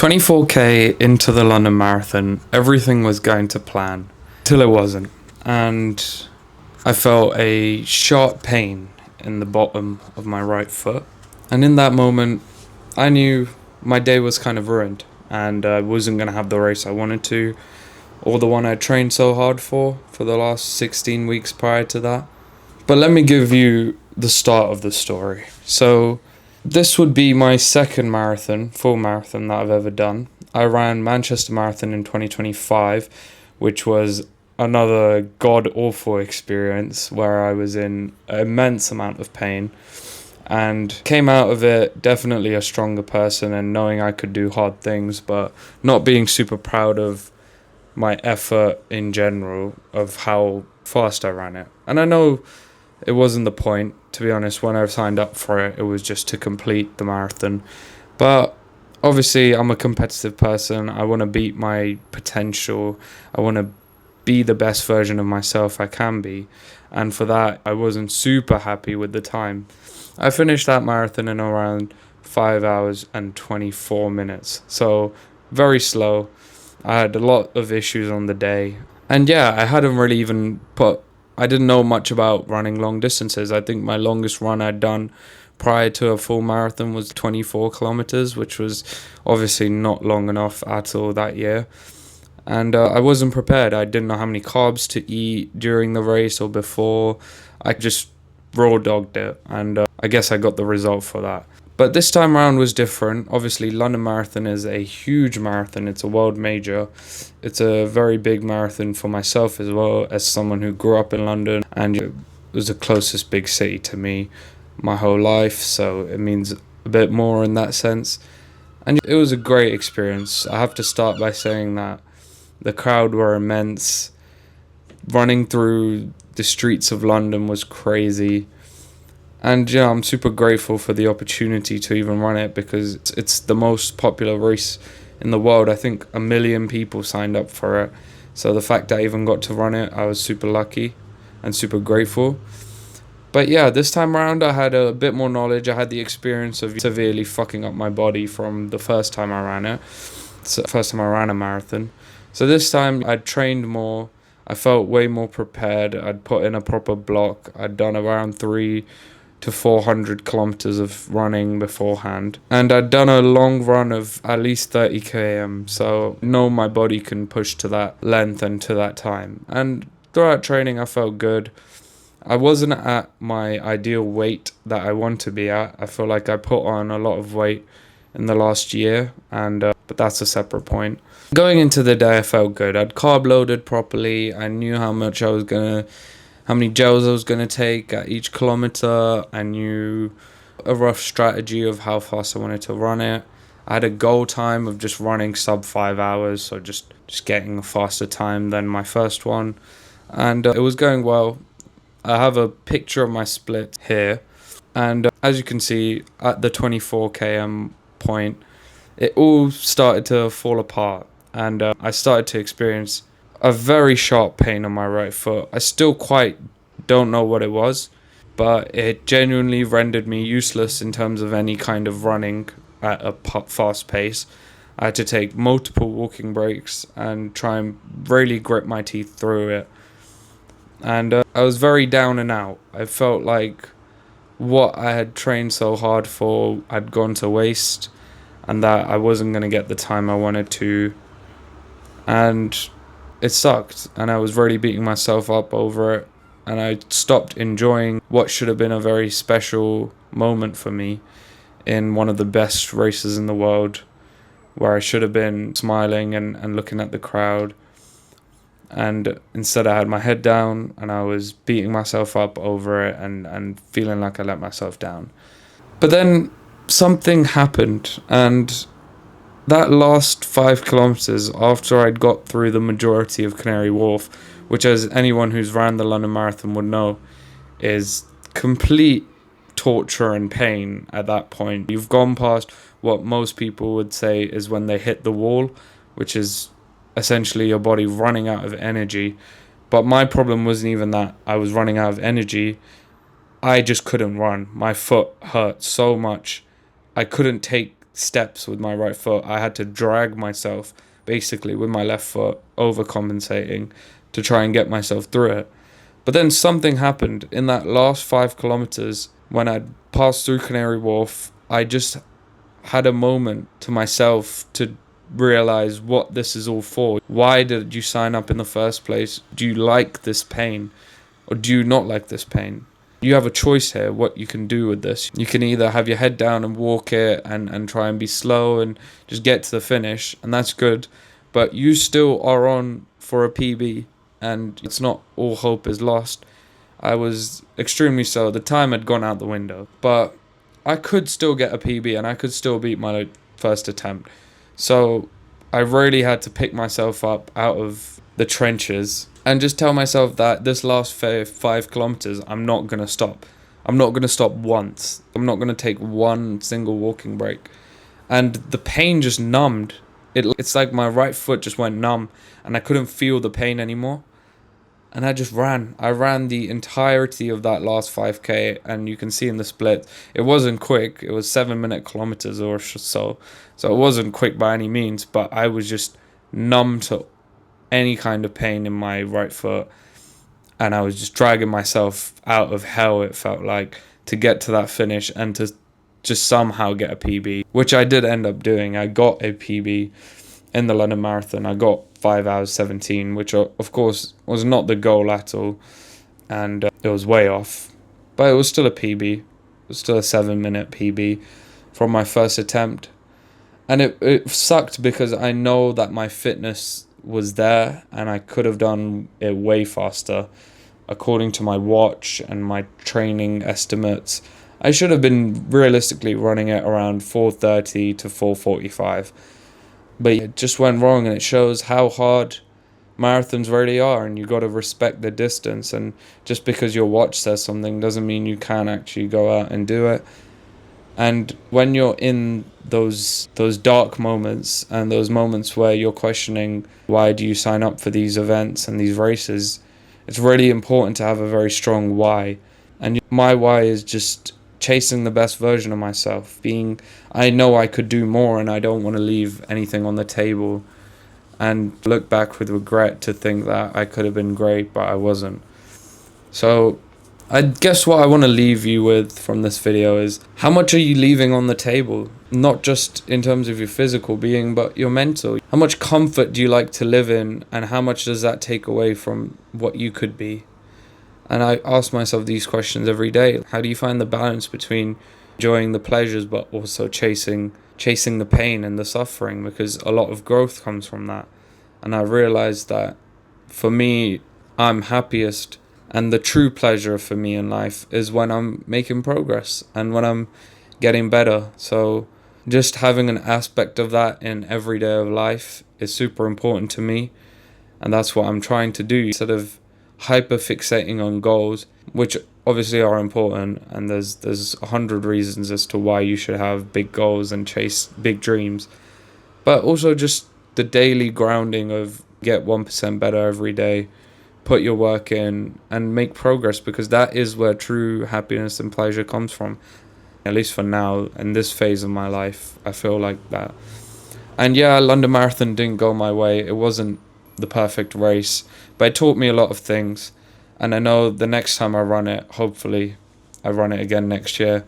24k into the London Marathon, everything was going to plan till it wasn't. And I felt a sharp pain in the bottom of my right foot. And in that moment, I knew my day was kind of ruined and I wasn't going to have the race I wanted to, or the one I trained so hard for the last 16 weeks prior to that. But let me give you the start of the story. So this would be my second marathon, full marathon that I've ever done. I ran Manchester Marathon in 2025, which was another god-awful experience where I was in an immense amount of pain and came out of it definitely a stronger person and knowing I could do hard things, but not being super proud of my effort in general, of how fast I ran it. And I know it wasn't the point, to be honest. When I signed up for it, it was just to complete the marathon. But obviously, I'm a competitive person. I want to beat my potential. I want to be the best version of myself I can be. And for that, I wasn't super happy with the time. I finished that marathon in around 5 hours and 24 minutes. So very slow. I had a lot of issues on the day. And yeah, I didn't know much about running long distances. I think my longest run I'd done prior to a full marathon was 24 kilometers, which was obviously not long enough at all that year. And I wasn't prepared. I didn't know how many carbs to eat during the race or before. I just raw dogged it, and I guess I got the result for that. But this time around was different. Obviously, London Marathon is a huge marathon. It's a world major. It's a very big marathon for myself as well, as someone who grew up in London, and it was the closest big city to me my whole life, so it means a bit more in that sense. And it was a great experience. I have to start by saying that the crowd were immense. Running through the streets of London was crazy. And yeah, I'm super grateful for the opportunity to even run it because it's the most popular race in the world. I think 1 million people signed up for it. So the fact I even got to run it, I was super lucky and super grateful. But yeah, this time around I had a bit more knowledge. I had the experience of severely fucking up my body from the first time I ran it. It's the first time I ran a marathon. So this time I'd trained more. I felt way more prepared. I'd put in a proper block. I'd done around 300 to 400 kilometers of running beforehand, and I'd done a long run of at least 30 km, so I know my body can push to that length and to that time. And throughout training I felt good. I wasn't at my ideal weight that I want to be at. I feel like I put on a lot of weight in the last year, and but that's a separate point. Going into the day I felt good. I'd carb loaded properly. I knew how many gels I was going to take at each kilometer. I knew a rough strategy of how fast I wanted to run it. I had a goal time of just running sub 5 hours, so just getting a faster time than my first one. And it was going well. I have a picture of my split here. And as you can see, at the 24 km point, it all started to fall apart. And I started to experience a very sharp pain on my right foot. I still quite don't know what it was, but it genuinely rendered me useless in terms of any kind of running at a fast pace. I had to take multiple walking breaks and try and really grit my teeth through it. And I was very down and out. I felt like what I had trained so hard for had gone to waste, and that I wasn't going to get the time I wanted to. And it sucked, and I was really beating myself up over it, and I stopped enjoying what should have been a very special moment for me in one of the best races in the world, where I should have been smiling and looking at the crowd. And instead I had my head down and I was beating myself up over it and feeling like I let myself down. But then something happened, and that last 5 kilometers after I'd got through the majority of Canary Wharf, which, as anyone who's ran the London Marathon would know, is complete torture and pain at that point. You've gone past what most people would say is when they hit the wall, which is essentially your body running out of energy. But my problem wasn't even that I was running out of energy. I just couldn't run. My foot hurt so much. I couldn't take steps with my right foot. I had to drag myself basically with my left foot, overcompensating to try and get myself through it. But then something happened in that last 5 kilometers when I passed through Canary Wharf. I just had a moment to myself to realize what this is all for. Why did you sign up in the first place? Do you like this pain or do you not like this pain? You have a choice here what you can do with this. You can either have your head down and walk it and try and be slow and just get to the finish, and that's good, but you still are on for a PB, and it's not all hope is lost. I was extremely slow. The time had gone out the window, but I could still get a PB and I could still beat my first attempt. So I really had to pick myself up out of the trenches and just tell myself that this last 5 kilometers, I'm not going to stop. I'm not going to stop once. I'm not going to take one single walking break. And the pain just numbed. It's like my right foot just went numb and I couldn't feel the pain anymore. And I just ran. I ran the entirety of that last 5K, and you can see in the split, it wasn't quick. It was 7-minute kilometers or so. So it wasn't quick by any means, but I was just numb to any kind of pain in my right foot. And I was just dragging myself out of hell, it felt like, to get to that finish and to just somehow get a PB, which I did end up doing. I got a PB in the London Marathon. I got 5 hours 17, which of course was not the goal at all, and it was way off, but it was still a PB. It was still a 7-minute PB from my first attempt, and it sucked because I know that my fitness was there and I could have done it way faster. According to my watch and my training estimates, I should have been realistically running it around 4:30 to 4:45. But it just went wrong, and it shows how hard marathons really are, and you got to respect the distance. And just because your watch says something doesn't mean you can actually go out and do it. And when you're in those dark moments and those moments where you're questioning why do you sign up for these events and these races, it's really important to have a very strong why. And my why is just chasing the best version of myself. I know I could do more, and I don't want to leave anything on the table and look back with regret to think that I could have been great, but I wasn't. So I guess what I want to leave you with from this video is, how much are you leaving on the table? Not just in terms of your physical being, but your mental. How much comfort do you like to live in, and how much does that take away from what you could be? And I ask myself these questions every day. How do you find the balance between enjoying the pleasures but also chasing the pain and the suffering? Because a lot of growth comes from that. And I realized that for me, I'm happiest, and the true pleasure for me in life is when I'm making progress and when I'm getting better. So just having an aspect of that in every day of life is super important to me. And that's what I'm trying to do, instead of hyper fixating on goals, which obviously are important, and there's 100 reasons as to why you should have big goals and chase big dreams, but also just the daily grounding of get 1% better every day, put your work in and make progress, because that is where true happiness and pleasure comes from. At least for now, in this phase of my life, I feel like that. And yeah, London Marathon didn't go my way. It wasn't the perfect race, but it taught me a lot of things. And I know the next time I run it, hopefully I run it again next year,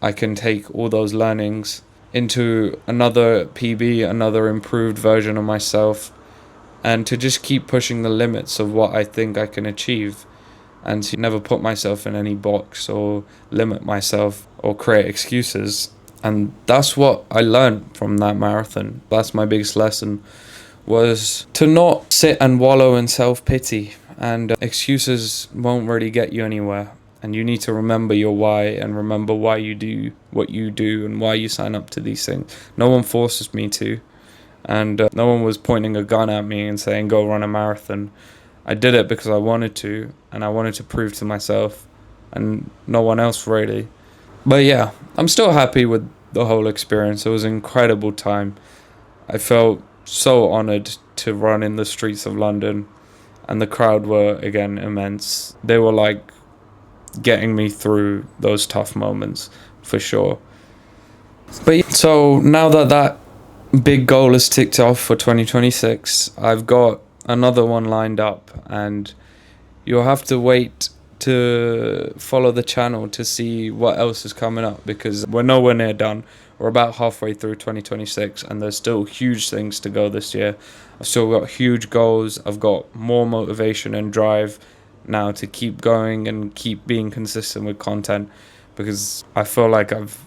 I can take all those learnings into another PB, another improved version of myself, and to just keep pushing the limits of what I think I can achieve, and to never put myself in any box or limit myself or create excuses. And that's what I learned from that marathon. That's my biggest lesson, was to not sit and wallow in self-pity, and excuses won't really get you anywhere. And you need to remember your why, and remember why you do what you do and why you sign up to these things. No one forces me to, and no one was pointing a gun at me and saying go run a marathon. I did it because I wanted to, and I wanted to prove to myself and no one else really. But yeah, I'm still happy with the whole experience. It was an incredible time. I felt so honoured to run in the streets of London, and the crowd were again immense. They were like getting me through those tough moments for sure. But yeah, So now that big goal is ticked off for 2026, I've got another one lined up, and you'll have to wait to follow the channel to see what else is coming up, because we're nowhere near done. We're about halfway through 2026 and there's still huge things to go this year. I've still got huge goals. I've got more motivation and drive now to keep going and keep being consistent with content, because I feel like I've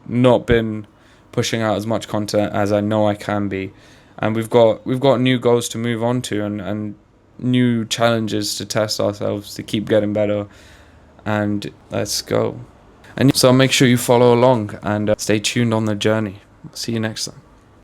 not been pushing out as much content as I know I can be, and we've got new goals to move on to, and new challenges to test ourselves to keep getting better, and let's go. And so make sure you follow along and stay tuned on the journey. See you next time.